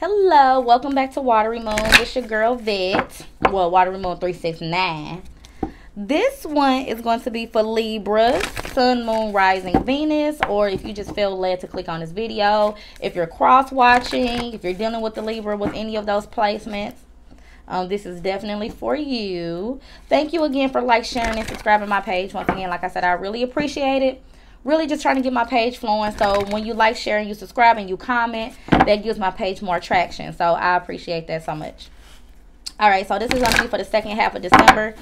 Hello, welcome back to Watery Moon. It's your girl Vette. Well, Watery Moon 369. This one is going to be for Libras, Sun, Moon, Rising, Venus, or if you just feel led to click on this video. If you're cross-watching, if you're dealing with the Libra with any of those placements, this is definitely for you. Thank you again for sharing, and subscribing my page. Once again, like I said, I really appreciate it. Really just trying to get my page flowing. So when you like, share, and you subscribe, and you comment, that gives my page more traction. So I appreciate that so much. All right, so this is going to be for the second half of December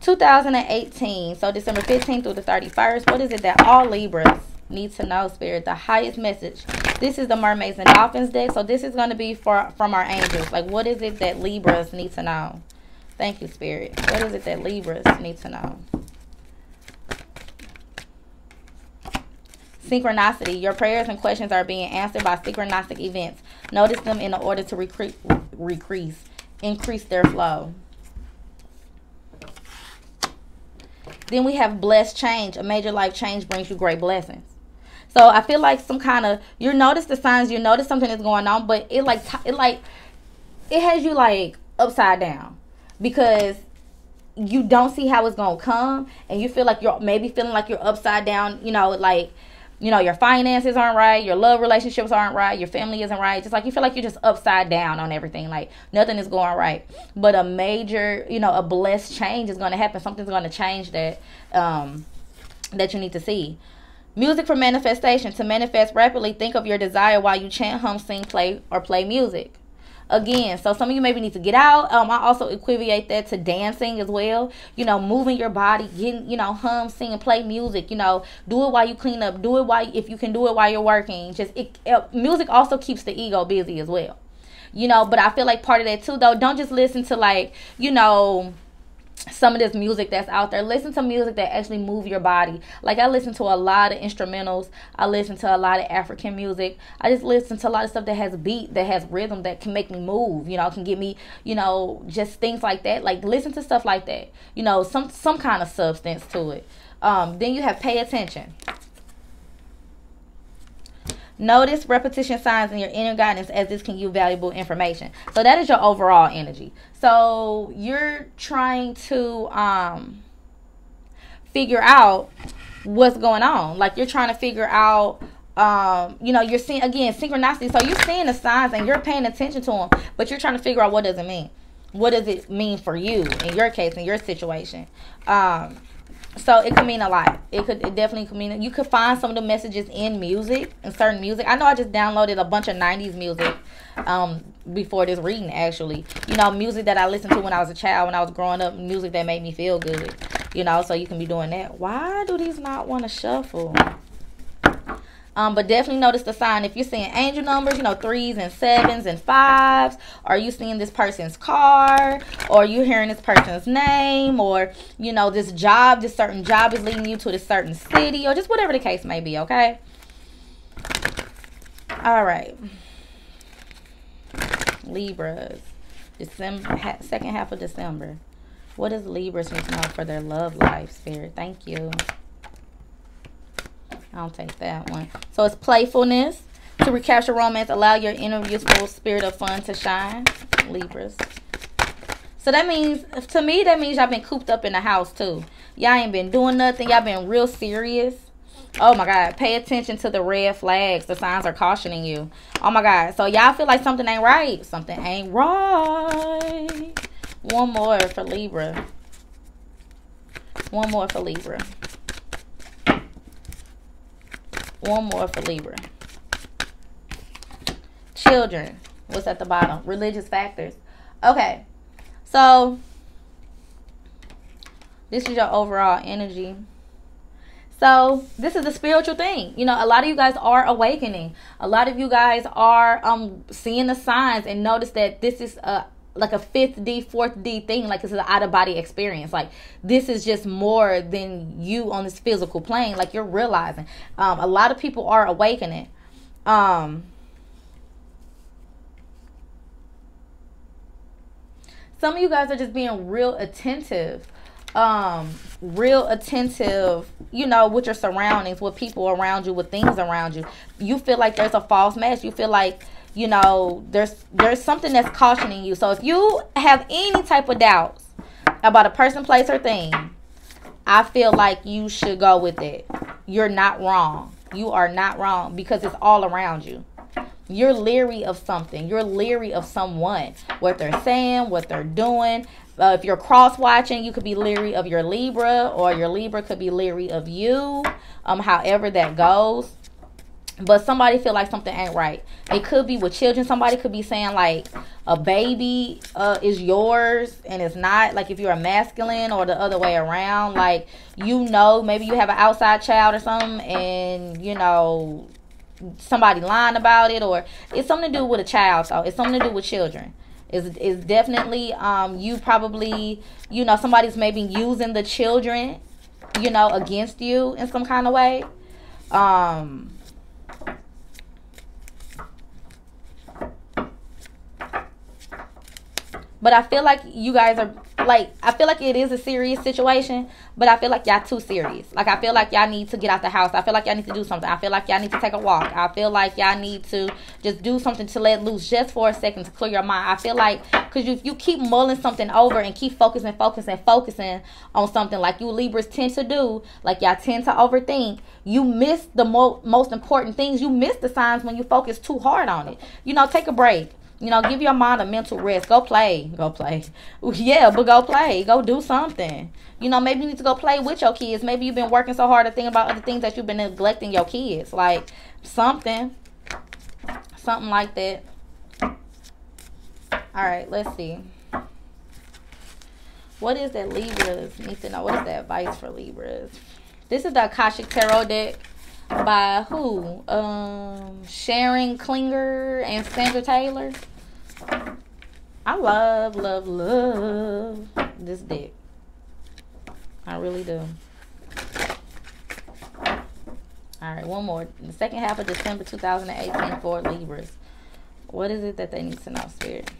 2018. So December 15th through the 31st. What is it that all Libras need to know, Spirit? The highest message. This is the Mermaids and Dolphins deck. So this is going to be from our angels. Like, what is it that Libras need to know? Thank you, Spirit. What is it that Libras need to know? Synchronicity. Your prayers and questions are being answered by synchronistic events. Notice them in order to increase their flow. Then we have blessed change. A major life change brings you great blessings. So I feel like some kind of, you notice the signs, you notice something is going on, but it has you like upside down, because you don't see how it's gonna come, and you feel like you're maybe feeling like you're upside down, your finances aren't right, your love relationships aren't right, your family isn't right. Just like you feel like you're just upside down on everything. Like nothing is going right. But a major, a blessed change is going to happen. Something's going to change that that you need to see. Music for manifestation. To manifest rapidly, think of your desire while you chant, hum, sing, play music. Again, so some of you maybe need to get out. I also equivocate that to dancing as well. Moving your body, getting, hum, sing, and play music. Do it while you clean up. Do it if you can do it while you're working. Music also keeps the ego busy as well. But I feel like part of that too, though, don't just listen to some of this music that's out there. Listen to music that actually move your body. Like, I listen to a lot of instrumentals. I listen to a lot of African music. I just listen to a lot of stuff that has beat, that has rhythm, that can make me move, can get me, just things like that. Like, listen to stuff like that, some kind of substance to it. Then you have pay attention. Notice repetition signs in your inner guidance, as this can give valuable information. So that is your overall energy. So you're trying to figure out what's going on. Like, you're trying to figure out, you're seeing, again, synchronicity. So you're seeing the signs and you're paying attention to them, but you're trying to figure out, what does it mean? What does it mean for you, in your case, in your situation? So it could mean a lot. It definitely could mean, you could find some of the messages in music, in certain music. I know I just downloaded a bunch of 90s music before this reading, actually. Music that I listened to when I was a child, when I was growing up, music that made me feel good. So you can be doing that. Why do these not want to shuffle? But definitely notice the sign. If you're seeing angel numbers, 3s and 7s and 5s, or you seeing this person's car, or you hearing this person's name, or, this certain job is leading you to this certain city, or just whatever the case may be, okay? All right. Libras. Second half of December. What does Libras need to know for their love life, Spirit? Thank you. I'll take that one. So it's playfulness. To recapture romance, allow your inner youthful spirit of fun to shine. Libras. So that means, to me, that means y'all been cooped up in the house too. Y'all ain't been doing nothing. Y'all been real serious. Oh my God. Pay attention to the red flags. The signs are cautioning you. Oh my God. So y'all feel like something ain't right. Something ain't right. One more for Libra. One more for Libra. One more for Libra. Children. What's at the bottom? Religious factors. Okay. So this is your overall energy. So this is a spiritual thing. A lot of you guys are awakening. A lot of you guys are seeing the signs, and notice that this is like a 5th D, 4th D thing. Like, this is an out-of-body experience. Like, this is just more than you on this physical plane. Like, you're realizing. A lot of people are awakening. Some of you guys are just being real attentive. With your surroundings, with people around you, with things around you. You feel like there's a false match. You feel like you know, there's something that's cautioning you. So if you have any type of doubts about a person, place, or thing, I feel like you should go with it. You're not wrong. You are not wrong, because it's all around you. You're leery of something. You're leery of someone, what they're saying, what they're doing. If you're cross-watching, you could be leery of your Libra, or your Libra could be leery of you, however that goes. But somebody feel like something ain't right. It could be with children. Somebody could be saying like a baby is yours and it's not. Like if you're a masculine, or the other way around. Like, you know, maybe you have an outside child or something, and, you know, somebody lying about it, or it's something to do with a child. So it's something to do with children. It's definitely you probably, you know, somebody's maybe using the children, you know, against you in some kind of way. But I feel like you guys are, like, I feel like it is a serious situation, but I feel like y'all too serious. Like, I feel like y'all need to get out the house. I feel like y'all need to do something. I feel like y'all need to take a walk. I feel like y'all need to just do something to let loose just for a second to clear your mind. I feel like, because if you keep mulling something over and keep focusing on something, like you Libras tend to do, like y'all tend to overthink, you miss the most important things. You miss the signs when you focus too hard on it. You know, take a break. You know, give your mind a mental rest. Go play. Go play. Yeah, but go play. Go do something. You know, maybe you need to go play with your kids. Maybe you've been working so hard to think about other things that you've been neglecting your kids. Like, something like that. All right, let's see. What is that Libras need to know? What is the advice for Libras? This is the Akashic Tarot deck. By who? Sharon Klinger and Sandra Taylor. I love this deck. I really do. Alright, one more. The second half of December 2018 for Libras. What is it that they need to know, Spirit?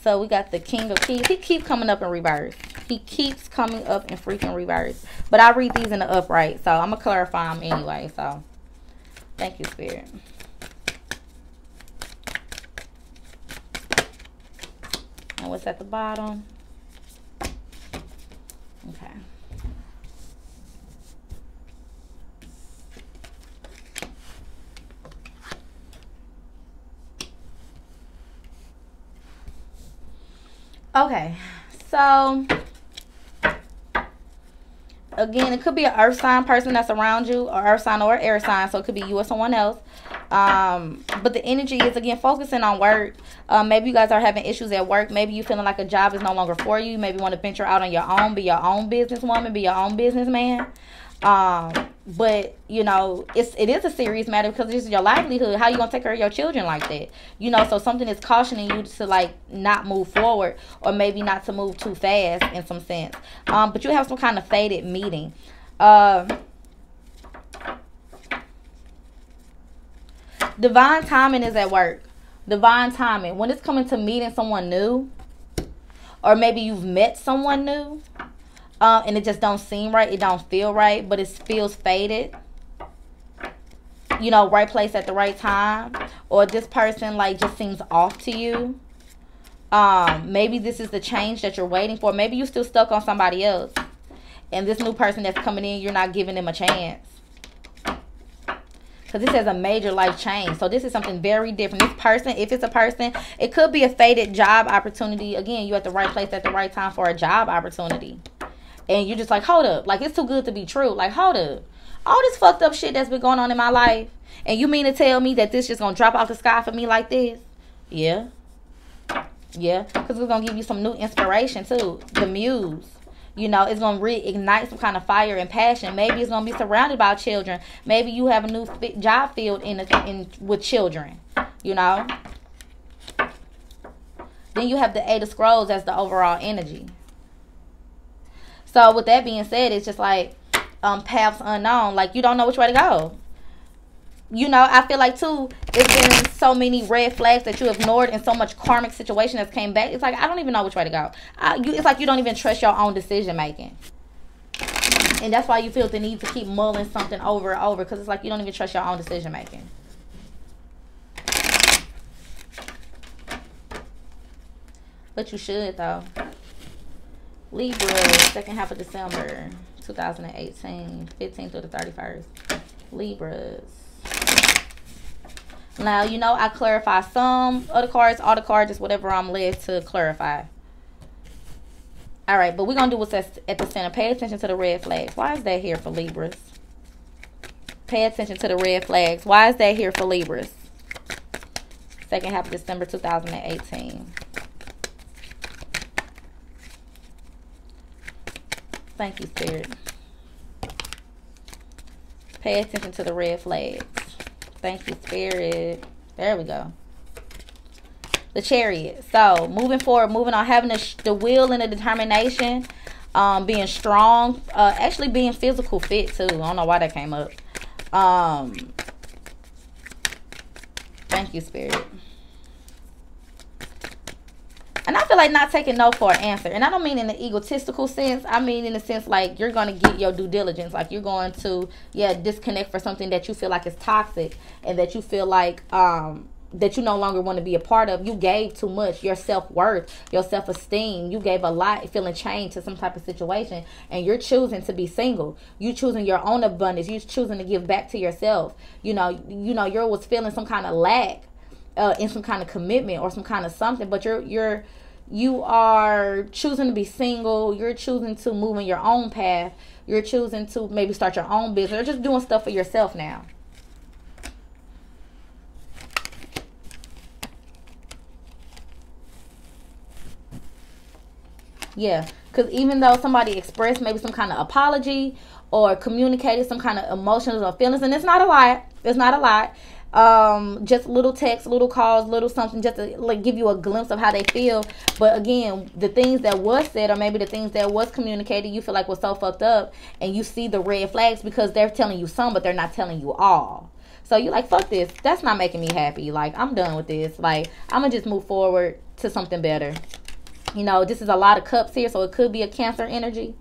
So we got the King of Keys. He keeps coming up in reverse. He keeps coming up in freaking reverse. But I read these in the upright. So I'm going to clarify them anyway. So thank you, Spirit. And what's at the bottom? Okay. Okay, so again, it could be an earth sign person that's around you, or earth sign or air sign, so it could be you or someone else. But the energy is, again, focusing on work. Maybe you guys are having issues at work. Maybe you feeling like a job is no longer for you. Maybe you want to venture out on your own, be your own businesswoman, be your own businessman. But you know, it is a serious matter, because this is your livelihood. How you gonna take care of your children like that? You know, so something is cautioning you to like not move forward, or maybe not to move too fast in some sense. But you have some kind of fated meeting. Divine timing is at work. Divine timing, when it's coming to meeting someone new, or maybe you've met someone new. And it just don't seem right. It don't feel right, but it feels fated. You know, right place at the right time. Or this person like just seems off to you. Maybe this is the change that you're waiting for. Maybe you're still stuck on somebody else. And this new person that's coming in, you're not giving them a chance. Because this has a major life change. So this is something very different. This person, if it's a person, it could be a fated job opportunity. Again, you're at the right place at the right time for a job opportunity. And you're just like, hold up. Like, it's too good to be true. Like, hold up. All this fucked up shit that's been going on in my life. And you mean to tell me that this just going to drop off the sky for me like this? Yeah. Yeah. Because it's going to give you some new inspiration, too. The muse. You know, it's going to reignite some kind of fire and passion. Maybe it's going to be surrounded by children. Maybe you have a new job field with children. You know. Then you have the Eight of Scrolls as the overall energy. So with that being said, it's just like paths unknown. Like, you don't know which way to go. You know, I feel like, too, it's been so many red flags that you ignored, and so much karmic situation that's came back. It's like, I don't even know which way to go. It's like you don't even trust your own decision making. And that's why you feel the need to keep mulling something over and over, because it's like you don't even trust your own decision making. But you should, though. Libra, second half of December 2018, 15th through the 31st. Libras. Now, you know, I clarify some of the cards, all the cards, just whatever I'm led to clarify. All right, but we're going to do what's at the center. Pay attention to the red flags. Why is that here for Libras? Pay attention to the red flags. Why is that here for Libras? Second half of December 2018. Thank you, Spirit. Pay attention to the red flags. Thank you, Spirit. There we go. The Chariot. So, moving forward, moving on, having the will and the determination, being strong, actually being physical fit, too. I don't know why that came up. Thank you, Spirit. And I feel like not taking no for an answer. And I don't mean in the egotistical sense. I mean in the sense like you're going to get your due diligence. Like you're going to, disconnect for something that you feel like is toxic. And that you feel like that you no longer want to be a part of. You gave too much. Your self-worth, your self-esteem. You gave a lot, feeling chained to some type of situation. And you're choosing to be single. You choosing your own abundance. You choosing to give back to yourself. You know, you was feeling some kind of lack. In some kind of commitment or some kind of something, but you are choosing to be single. You're choosing to move in your own path. You're choosing to maybe start your own business or just doing stuff for yourself now. Yeah, because even though somebody expressed maybe some kind of apology or communicated some kind of emotions or feelings, and it's not a lot. It's not a lot. Just little texts, little calls, little something, just to like give you a glimpse of how they feel. But again, the things that was said or maybe the things that was communicated, you feel like was so fucked up, and you see the red flags because they're telling you some, but they're not telling you all. So you're like, fuck this. That's not making me happy. Like, I'm done with this. Like, I'm gonna just move forward to something better. You know, this is a lot of cups here, so it could be a Cancer energy.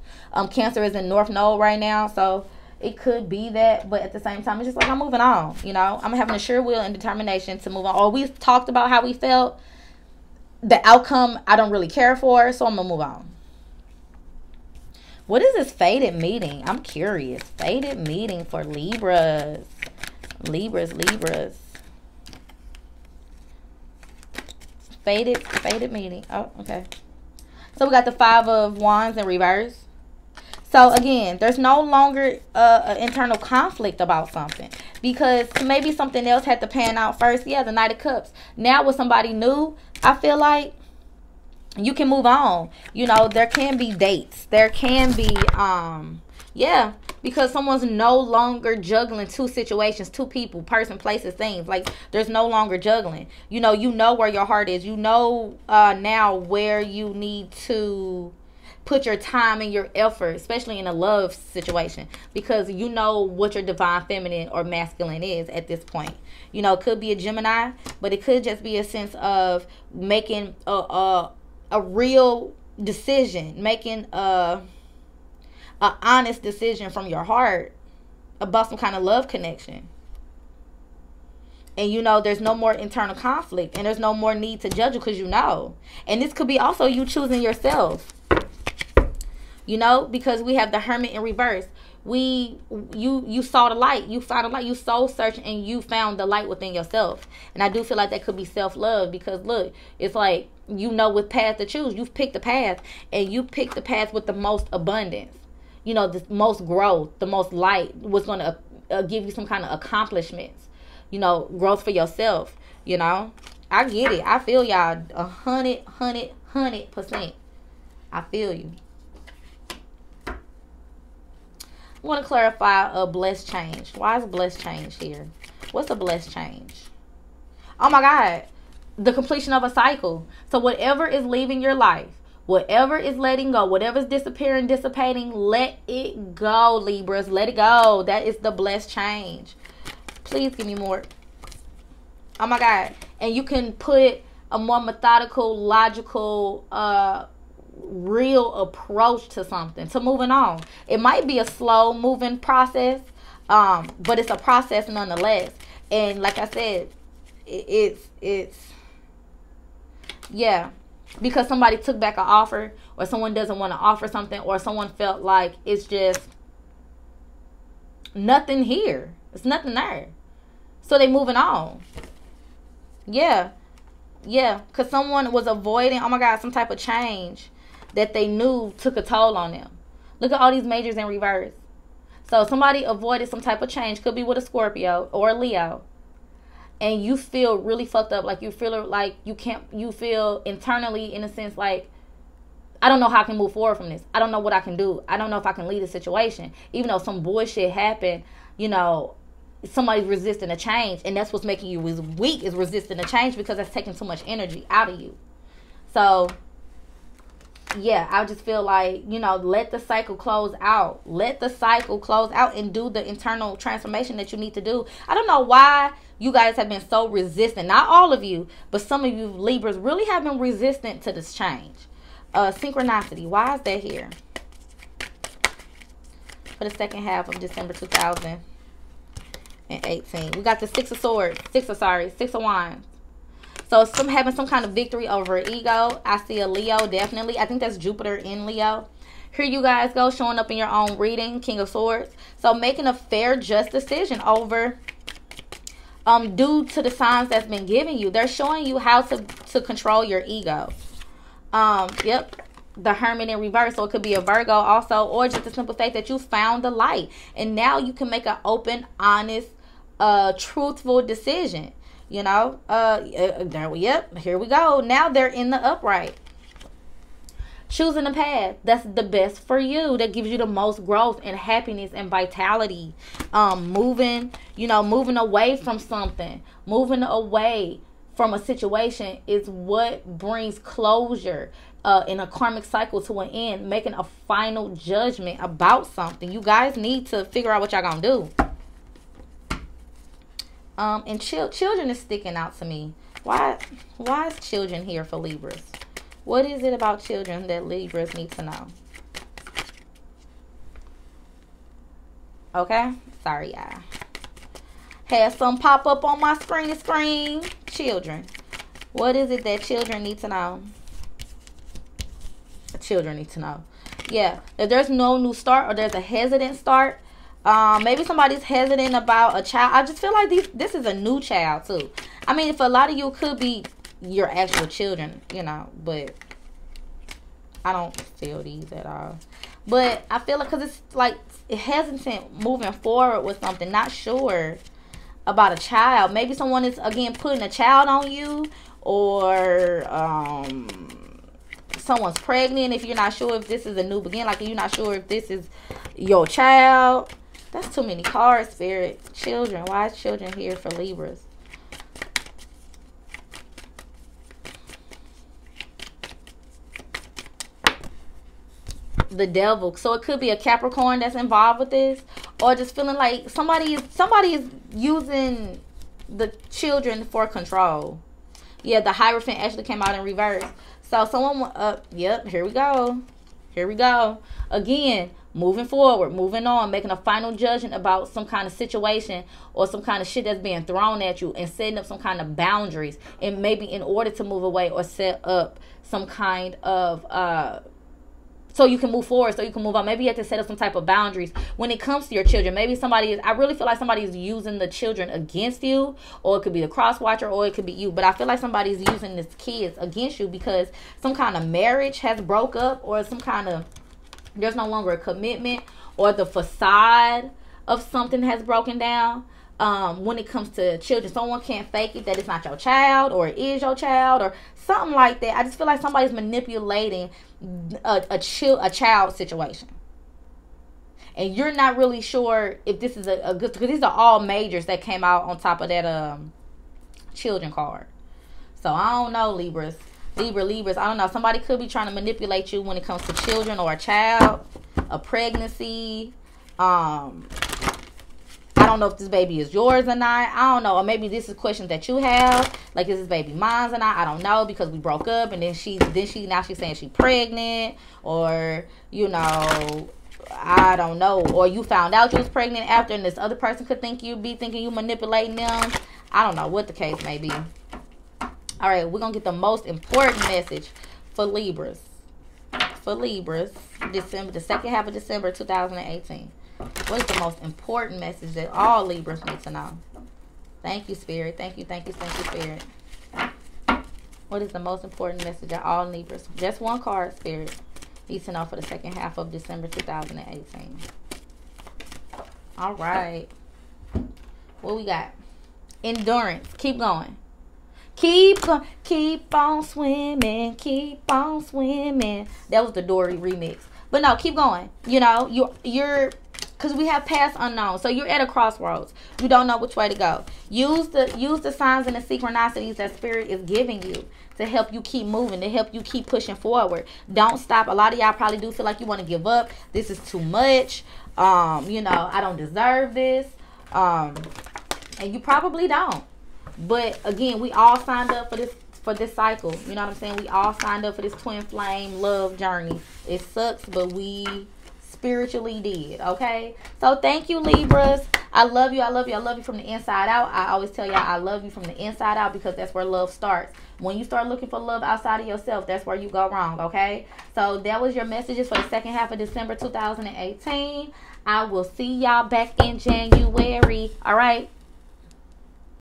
Cancer is in North Node right now, so it could be that, but at the same time, it's just like I'm moving on. You know, I'm having a sure will and determination to move on. Or we talked about how we felt. The outcome, I don't really care for, so I'm going to move on. What is this fated meeting? I'm curious. Fated meeting for Libras. Libras. Fated meeting. Oh, okay. So we got the 5 of Wands in reverse. So, again, there's no longer an internal conflict about something. Because maybe something else had to pan out first. Yeah, the Knight of Cups. Now with somebody new, I feel like you can move on. You know, there can be dates. There can be, because someone's no longer juggling 2 situations, 2 people, person, places, things. Like, there's no longer juggling. You know where your heart is. You know now where you need to put your time and your effort, especially in a love situation, because you know what your divine feminine or masculine is at this point. You know, it could be a Gemini, but it could just be a sense of making a real decision, making a honest decision from your heart about some kind of love connection. And you know, there's no more internal conflict, and there's no more need to judge because you know. And this could be also you choosing yourself. You know, because we have the Hermit in reverse. You saw the light. You found the light. You soul searched and you found the light within yourself. And I do feel like that could be self-love, because look, it's like, you know what path to choose. You've picked the path, and you picked the path with the most abundance. You know, the most growth, the most light was going to give you some kind of accomplishments. You know, growth for yourself. You know, I get it. I feel y'all 100%. I feel you. I want to clarify a blessed change. Why is blessed change here? What's a blessed change? Oh my God. The completion of a cycle. So whatever is leaving your life, whatever is letting go, whatever is disappearing, dissipating, let it go, Libras. Let it go. That is the blessed change. Please give me more. Oh my God. And you can put a more methodical, logical real approach to something, to moving on. It might be a slow moving process, but it's a process nonetheless. And like I said, it's yeah, because somebody took back an offer, or someone doesn't want to offer something, or someone felt like it's just nothing here. It's nothing there. So they moving on. Yeah. Yeah. Because someone was avoiding, oh my God, some type of change that they knew took a toll on them. Look at all these majors in reverse. So somebody avoided some type of change. Could be with a Scorpio or a Leo. And you feel really fucked up. Like you feel like you feel internally, in a sense, like, I don't know how I can move forward from this. I don't know what I can do. I don't know if I can lead a situation. Even though some bullshit happened, you know, somebody's resisting a change. And that's what's making you weak, is resisting a change, because that's taking too much energy out of you. So, yeah, I just feel like, you know, let the cycle close out. Let the cycle close out and do the internal transformation that you need to do. I don't know why you guys have been so resistant. Not all of you, but some of you Libras really have been resistant to this change. Synchronicity. Why is that here? For the second half of December 2018. We got the Six of Wands. So having some kind of victory over ego. I see a Leo, definitely. I think that's Jupiter in Leo. Here you guys go, showing up in your own reading, King of Swords. So making a fair, just decision over, due to the signs that's been given you. They're showing you how to control your ego. Yep, the Hermit in reverse. So it could be a Virgo also, or just the simple fact that you found the light, and now you can make an open, honest, truthful decision. You know, yep, here we go. Now they're in the upright. Choosing a path that's the best for you, that gives you the most growth and happiness and vitality. Moving away from something, moving away from a situation is what brings closure in a karmic cycle to an end, making a final judgment about something. You guys need to figure out what y'all gonna do. And children is sticking out to me. Why is children here for Libras? What is it about children that Libras need to know? Okay, sorry, y'all. Had some pop up on my screen. Children. What is it that children need to know? Children need to know. Yeah, if there's no new start, or there's a hesitant start, maybe somebody's hesitant about a child. I just feel like this is a new child too. I mean, for a lot of you, it could be your actual children, you know, but I don't feel these at all. But I feel like, because it's like hesitant moving forward with something, not sure about a child. Maybe someone is, again, putting a child on you, or someone's pregnant. If you're not sure if this is a new beginning, like you're not sure if this is your child. That's too many cards, Spirit. Children. Why is children here for Libras? The Devil. So it could be a Capricorn that's involved with this, or just feeling like somebody is using the children for control. Yeah, the Hierophant actually came out in reverse. So someone, yep, here we go. Again, moving forward, moving on, making a final judgment about some kind of situation or some kind of shit that's being thrown at you, and setting up some kind of boundaries, and maybe in order to move away, or set up some kind of so you can move forward, so you can move on. Maybe you have to set up some type of boundaries when it comes to your children. Maybe I really feel like somebody is using the children against you, or it could be the cross watcher, or it could be you. But I feel like somebody's using this kids against you, because some kind of marriage has broke up, or some kind of, there's no longer a commitment, or the facade of something has broken down. When it comes to children, someone can't fake it that it's not your child, or it is your child, or something like that. I just feel like somebody's manipulating a child situation, and you're not really sure if this is a good, because these are all majors that came out on top of that children card. So I don't know, Libras, I don't know. Somebody could be trying to manipulate you when it comes to children, or a child, a pregnancy. I don't know if this baby is yours or not. I don't know. Or maybe this is questions that you have. Like, is this baby mine or not? I don't know, because we broke up, and then now she's saying she's pregnant, or, you know, I don't know. Or you found out you was pregnant after, and this other person could be thinking you manipulating them. I don't know what the case may be. All right, we're going to get the most important message for Libras. For Libras, the second half of December 2018. What is the most important message that all Libras need to know? Thank you, Spirit. Thank you, Spirit. What is the most important message that all Libras, just one card, Spirit, needs to know for the second half of December 2018? All right. What we got? Endurance. Keep going. Keep on swimming. Keep on swimming. That was the Dory remix. But no, keep going. You know, you're because we have past unknown. So you're at a crossroads. You don't know which way to go. Use the signs and the synchronicities that Spirit is giving you to help you keep moving, to help you keep pushing forward. Don't stop. A lot of y'all probably do feel like you want to give up. This is too much. You know, I don't deserve this. And you probably don't. But again, we all signed up for this cycle. You know what I'm saying? We all signed up for this twin flame love journey. It sucks, but we spiritually did. Okay? So thank you, Libras. I love you. I love you. I love you from the inside out. I always tell y'all I love you from the inside out, because that's where love starts. When you start looking for love outside of yourself, that's where you go wrong. Okay? So that was your messages for the second half of December 2018. I will see y'all back in January. All right?